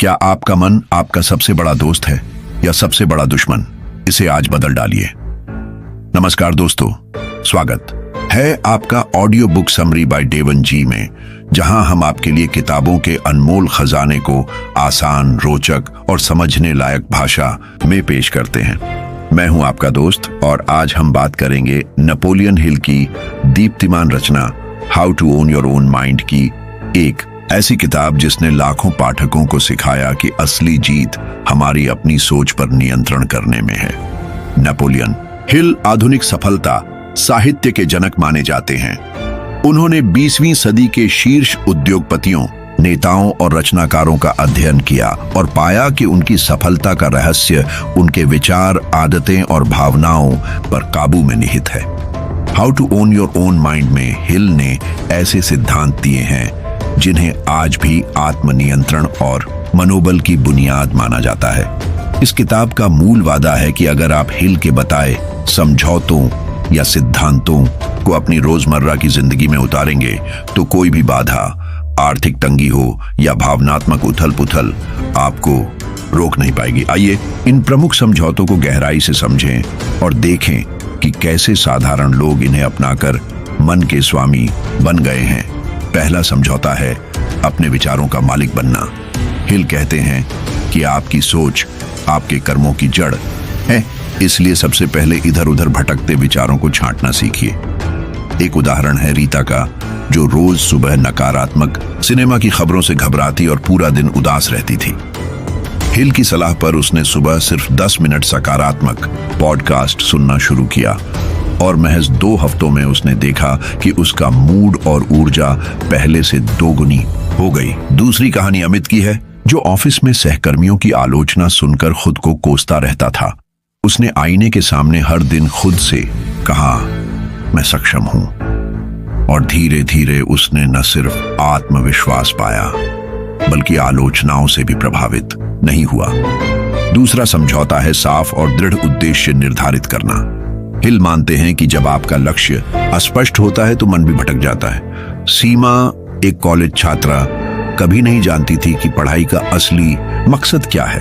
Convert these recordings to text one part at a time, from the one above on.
क्या आपका मन आपका सबसे बड़ा दोस्त है या सबसे बड़ा दुश्मन? इसे आज बदल डालिए। नमस्कार दोस्तों, स्वागत है आपका audio book summary by Deven ji में, जहां हम आपके लिए किताबों के अनमोल खजाने को आसान, रोचक और समझने लायक भाषा में पेश करते हैं। मैं हूं आपका दोस्त और आज हम बात करेंगे नेपोलियन हिल की दीप्तिमान रचना how to own your own mind की एक ऐसी किताब जिसने लाखों पाठकों को सिखाया कि असली जीत हमारी अपनी सोच पर नियंत्रण करने में है। नेपोलियन हिल आधुनिक सफलता साहित्य के जनक माने जाते हैं। उन्होंने 20वीं सदी के शीर्ष उद्योगपतियों, नेताओं और रचनाकारों का अध्ययन किया और पाया कि उनकी सफलता का रहस्य उनके विचार, आदतें और भावनाओं पर काबू में निहित है। How to own your own mind में हिल ने ऐसे सिद्धांत दिए हैं जिन्हें आज भी आत्मनियंत्रण और मनोबल की बुनियाद माना जाता है। इस किताब का मूल वादा है कि अगर आप हिल के बताए समझौतों या सिद्धांतों को अपनी रोजमर्रा की जिंदगी में उतारेंगे तो कोई भी बाधा, आर्थिक तंगी हो या भावनात्मक उथल-पुथल आपको रोक नहीं पाएगी। आइए इन प्रमुख समझौतों को गहराई से समझें और देखें कि कैसे साधारण लोग इन्हें अपनाकर मन के स्वामी बन गए हैं। पहला समझौता है अपने विचारों का मालिक बनना। हिल कहते हैं कि आपकी सोच आपके कर्मों की जड़ है, इसलिए सबसे पहले इधर उधर भटकते विचारों को छांटना सीखिए। एक उदाहरण है रीता का, जो रोज सुबह नकारात्मक सिनेमा की खबरों से घबराती और पूरा दिन उदास रहती थी। हिल की सलाह पर उसने सुबह सिर्फ 10 मिनट सकारात्मक पॉडकास्ट सुनना शुरू किया और महज 2 हफ्तों में उसने देखा कि उसका मूड और ऊर्जा पहले से 2 गुनी हो गई। दूसरी कहानी अमित की है, जो ऑफिस में सहकर्मियों की आलोचना सुनकर खुद को कोसता रहता था। उसने आईने के सामने हर दिन खुद से कहा, मैं सक्षम हूं, और धीरे धीरे उसने न सिर्फ आत्मविश्वास पाया बल्कि आलोचनाओं से भी प्रभावित नहीं हुआ। दूसरा समझौता है साफ और दृढ़ उद्देश्य निर्धारित करना। हिल मानते हैं कि जब आपका लक्ष्य अस्पष्ट होता है तो मन भी भटक जाता है। सीमा, एक कॉलेज छात्रा, कभी नहीं जानती थी कि पढ़ाई का असली मकसद क्या है।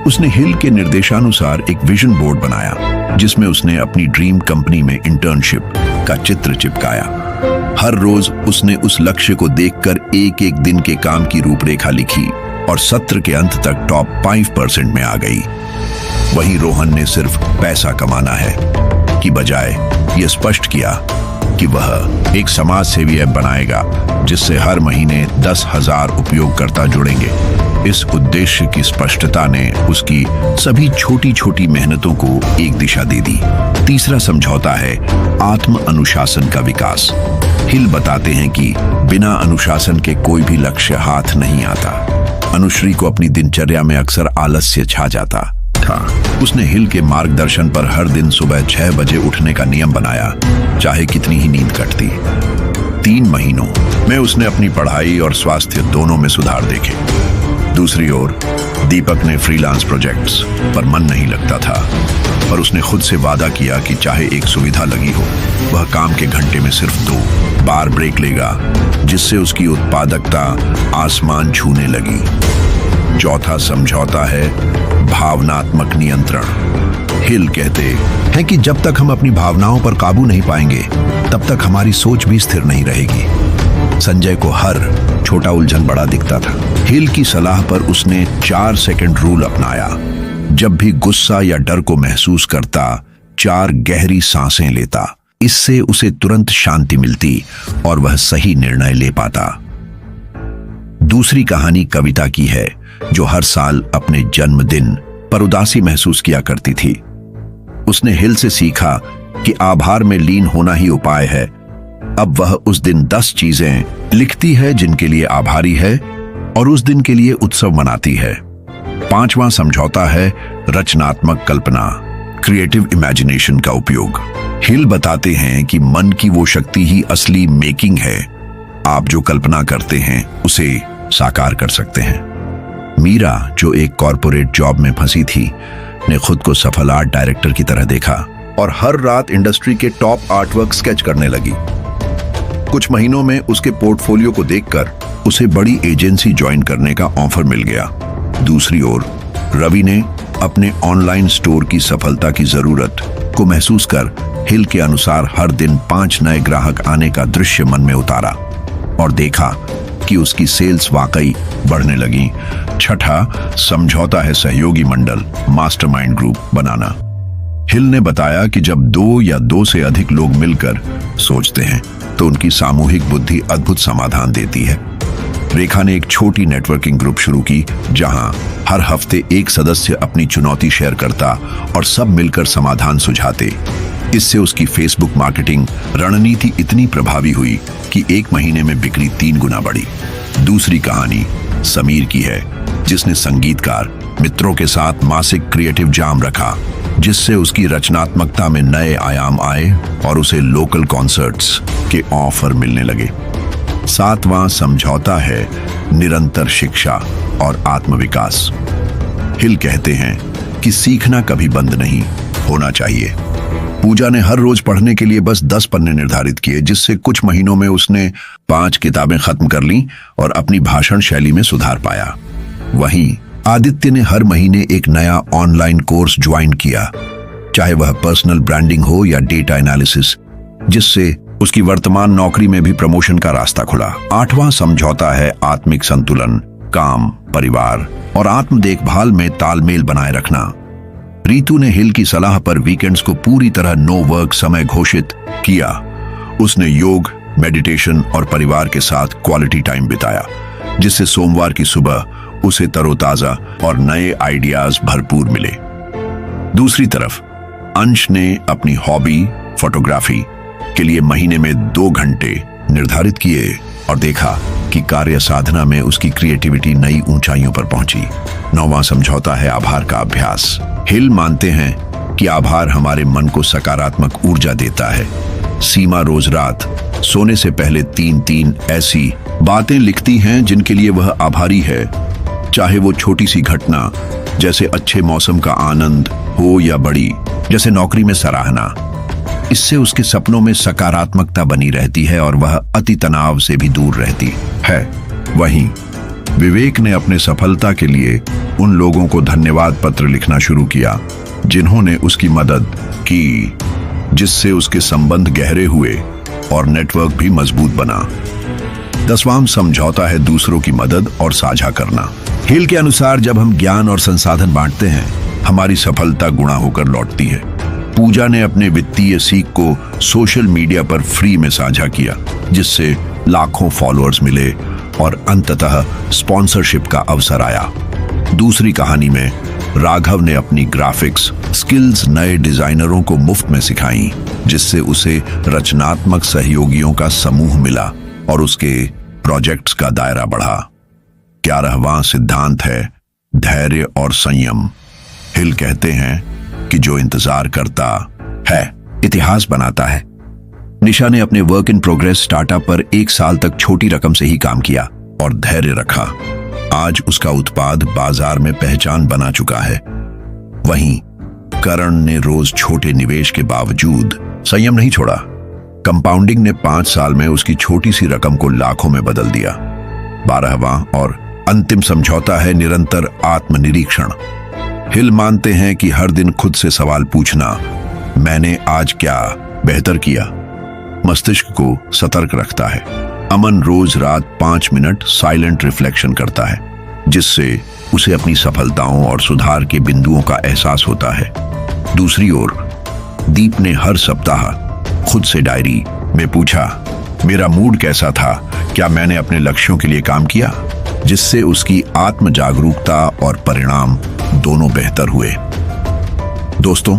उसने हिल के निर्देशानुसार एक विजन बोर्ड बनाया जिसमें उसने अपनी ड्रीम कंपनी में इंटर्नशिप का चित्र चिपकाया। हर रोज उसने उस लक्ष्य को देखकर एक एक दिन के काम की रूपरेखा लिखी और सत्र के अंत तक टॉप 5% में आ गई। वहीं रोहन ने सिर्फ पैसा कमाना है की बजाय यह स्पष्ट किया कि वह एक समाज सेवी ऐप बनाएगा जिससे हर महीने 10,000 उपयोगकर्ता जुड़ेंगे। इस उद्देश्य की स्पष्टता ने उसकी सभी छोटी छोटी मेहनतों को एक दिशा दे दी। तीसरा समझौता है आत्म अनुशासन का विकास। हिल बताते हैं कि बिना अनुशासन के कोई भी लक्ष्य हाथ नहीं आता। अनुश्री को अपनी दिनचर्या में अक्सर आलस्य छा जाता था। उसने हिल के मार्गदर्शन पर हर दिन सुबह 6 बजे उठने का नियम बनाया, चाहे कितनी ही नींद कटती। 3 महीनों में उसने अपनी पढ़ाई और स्वास्थ्य दोनों में सुधार देखे। दूसरी ओर दीपक ने फ्रीलांस प्रोजेक्ट्स पर मन नहीं लगता था, पर उसने खुद से वादा किया कि चाहे एक सुविधा लगी हो, वह काम के घंटे में सिर्फ 2 बार ब्रेक लेगा, जिससे उसकी उत्पादकता आसमान छूने लगी। चौथा समझौता है भावनात्मक नियंत्रण। हिल कहते हैं कि जब तक हम अपनी भावनाओं पर काबू नहीं पाएंगे तब तक हमारी सोच भी स्थिर नहीं रहेगी। संजय को हर छोटा उलझन बड़ा दिखता था। हिल की सलाह पर उसने 4 सेकंड रूल अपनाया। जब भी गुस्सा या डर को महसूस करता, 4 गहरी सांसें लेता। इससे उसे तुरंत शांति मिलती और वह सही निर्णय ले पाता। दूसरी कहानी कविता की है, जो हर साल अपने जन्मदिन पर उदासी महसूस किया करती थी। उसने हिल से सीखा कि आभार में लीन होना ही उपाय है। अब वह उस दिन 10 चीजें लिखती है जिनके लिए आभारी है और उस दिन के लिए उत्सव मनाती है। 5वां समझौता है रचनात्मक कल्पना, क्रिएटिव इमेजिनेशन का उपयोग। हिल बताते हैं कि मन की वो शक्ति ही असली मेकिंग है। आप जो कल्पना करते हैं उसे साकार कर सकते हैं। मीरा, जो एक कॉर्पोरेट जॉब में फंसी थी, ने खुद को सफल आर्ट डायरेक्टर की तरह देखा और हर रात इंडस्ट्री के टॉप आर्टवर्क स्केच करने लगी। कुछ महीनों में उसके पोर्टफोलियो को देखकर उसे बड़ी एजेंसी ज्वाइन करने का ऑफर मिल गया। दूसरी ओर रवि ने अपने ऑनलाइन स्टोर की सफलता की जरूरत को महसूस कर हिल के अनुसार हर दिन 5 नए ग्राहक आने का दृश्य मन में उतारा और देखा कि उसकी सेल्स वाकई बढ़ने लगी। छठा, समझौता है सहयोगी मंडल मास्टरमाइंड ग्रुप बनाना। हिल ने बताया कि जब 2 या 2 से अधिक लोग मिलकर सोचते हैं तो उनकी सामूहिक बुद्धि अद्भुत समाधान देती है। रेखा ने एक छोटी नेटवर्किंग ग्रुप शुरू की जहां हर हफ्ते एक सदस्य अपनी चुनौती शेयर करता और सब मिलकर समाधान सुझाते। इससे उसकी फेसबुक मार्केटिंग रणनीति इतनी प्रभावी हुई कि 1 महीने में बिक्री 3 गुना बढ़ी। दूसरी कहानी समीर की है, जिसने संगीतकार मित्रों के साथ मासिक क्रिएटिव जाम रखा, जिससे उसकी रचनात्मकता में नए आयाम आए और उसे लोकल कॉन्सर्ट्स के ऑफर मिलने लगे। 7वां समझौता है निरंतर शिक्षा और आत्मविकास। हिल कहते हैं कि सीखना कभी बंद नहीं होना चाहिए। पूजा ने हर रोज पढ़ने के लिए बस 10 पन्ने निर्धारित किए, जिससे कुछ महीनों में उसने 5 किताबें खत्म कर लीं और अपनी भाषण शैली में सुधार पाया। वहीं आदित्य ने हर महीने एक नया ऑनलाइन कोर्स ज्वाइन किया, चाहे वह पर्सनल ब्रांडिंग हो या डेटा एनालिसिस, जिससे उसकी वर्तमान नौकरी में भी प्रमोशन का रास्ता खुला। 8वां समझौता है आत्मिक संतुलन, काम, परिवार और आत्म देखभाल में तालमेल बनाए रखना। रीतू ने हिल की सलाह पर वीकेंड्स को पूरी तरह नो वर्क समय घोषित किया। उसने योग, मेडिटेशन और परिवार के साथ क्वालिटी टाइम बिताया, जिससे सोमवार की सुबह उसे तरोताजा और नए आइडियाज भरपूर मिले। दूसरी तरफ अंश ने अपनी हॉबी फोटोग्राफी के लिए महीने में 2 घंटे निर्धारित किए और देखा कि कार्य साधना में उसकी क्रिएटिविटी नई ऊंचाइयों पर पहुंची। 9वां समझौता है आभार का अभ्यास। हिल मानते हैं कि आभार हमारे मन को सकारात्मक ऊर्जा देता है। सीमा रोज रात सोने से पहले 3 ऐसी बातें लिखती हैं जिनके लिए वह आभारी है, चाहे वो छोटी सी घटना जैसे अच्छे मौसम का आनंद हो या बड़ी जैसे नौकरी में सराहना। इससे उसके सपनों में सकारात्मकता बनी रहती है और वह अति तनाव से भी दूर रहती है। वहीं विवेक ने अपने सफलता के लिए उन लोगों को धन्यवाद पत्र लिखना शुरू किया जिन्होंने उसकी मदद की, जिससे उसके संबंध गहरे हुए और नेटवर्क भी मजबूत बना। 10वां समझौता है दूसरों की मदद और साझा करना। हिल के अनुसार जब हम ज्ञान और संसाधन बांटते हैं, हमारी सफलता गुणा होकर लौटती है। पूजा ने अपने वित्तीय सीख को सोशल मीडिया पर फ्री में साझा किया, जिससे लाखों फॉलोअर्स मिले और अंततः स्पॉन्सरशिप का अवसर आया। दूसरी कहानी में राघव ने अपनी ग्राफिक्स स्किल्स नए डिजाइनरों को मुफ्त में सिखाई, जिससे उसे रचनात्मक सहयोगियों का समूह मिला और उसके प्रोजेक्ट्स का दायरा बढ़ा। 11वां सिद्धांत है धैर्य और संयम। हिल कहते हैं कि जो इंतजार करता है इतिहास बनाता है। निशा ने अपने वर्क इन प्रोग्रेस स्टार्टअप पर 1 साल तक छोटी रकम से ही काम किया और धैर्य रखा। आज उसका उत्पाद बाजार में पहचान बना चुका है। वहीं करण ने रोज छोटे निवेश के बावजूद संयम नहीं छोड़ा। कंपाउंडिंग ने 5 साल में उसकी छोटी सी रकम को लाखों में बदल दिया। 12वां और अंतिम समझौता है निरंतर आत्मनिरीक्षण। हिल मानते हैं कि हर दिन खुद से सवाल पूछना, मैंने आज क्या बेहतर किया, मस्तिष्क को सतर्क रखता है। अमन रोज रात 5 मिनट साइलेंट रिफ्लेक्शन करता है, जिससे उसे अपनी सफलताओं और सुधार के बिंदुओं का एहसास होता है। दूसरी ओर दीप ने हर सप्ताह खुद से डायरी में पूछा, मेरा मूड कैसा था, क्या मैंने अपने लक्ष्यों के लिए काम किया, जिससे उसकी आत्म जागरूकता और परिणाम दोनों बेहतर हुए। दोस्तों,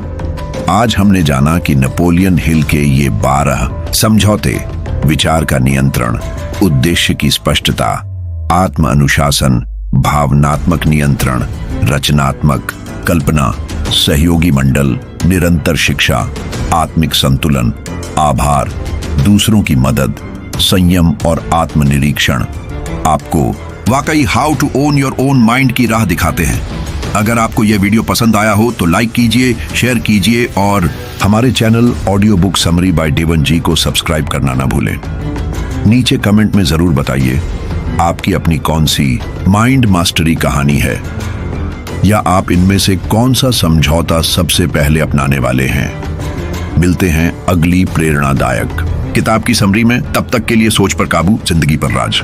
आज हमने जाना कि नेपोलियन हिल के ये 12 समझौते विचार का नियंत्रण, उद्देश्य की स्पष्टता, आत्म अनुशासन, भावनात्मक नियंत्रण, रचनात्मक कल्पना, सहयोगी मंडल, निरंतर शिक्षा, आत्मिक संतुलन, आभार, दूसरों की मदद, संयम और आत्मनिरीक्षण आपको वाकई how to own your own mind की राह दिखाते हैं। अगर आपको यह वीडियो पसंद आया हो तो लाइक कीजिए, शेयर कीजिए और हमारे channel audio book summary by Deven ji को सब्सक्राइब करना ना भूलें। नीचे कमेंट में जरूर बताइए आपकी अपनी कौन सी माइंड मास्टरी कहानी है, या आप इनमें से कौन सा समझौता सबसे पहले अपनाने वाले हैं। मिलते हैं अगली प्रेरणादायक किताब की समरी में। तब तक के लिए सोच पर काबू, जिंदगी पर राज।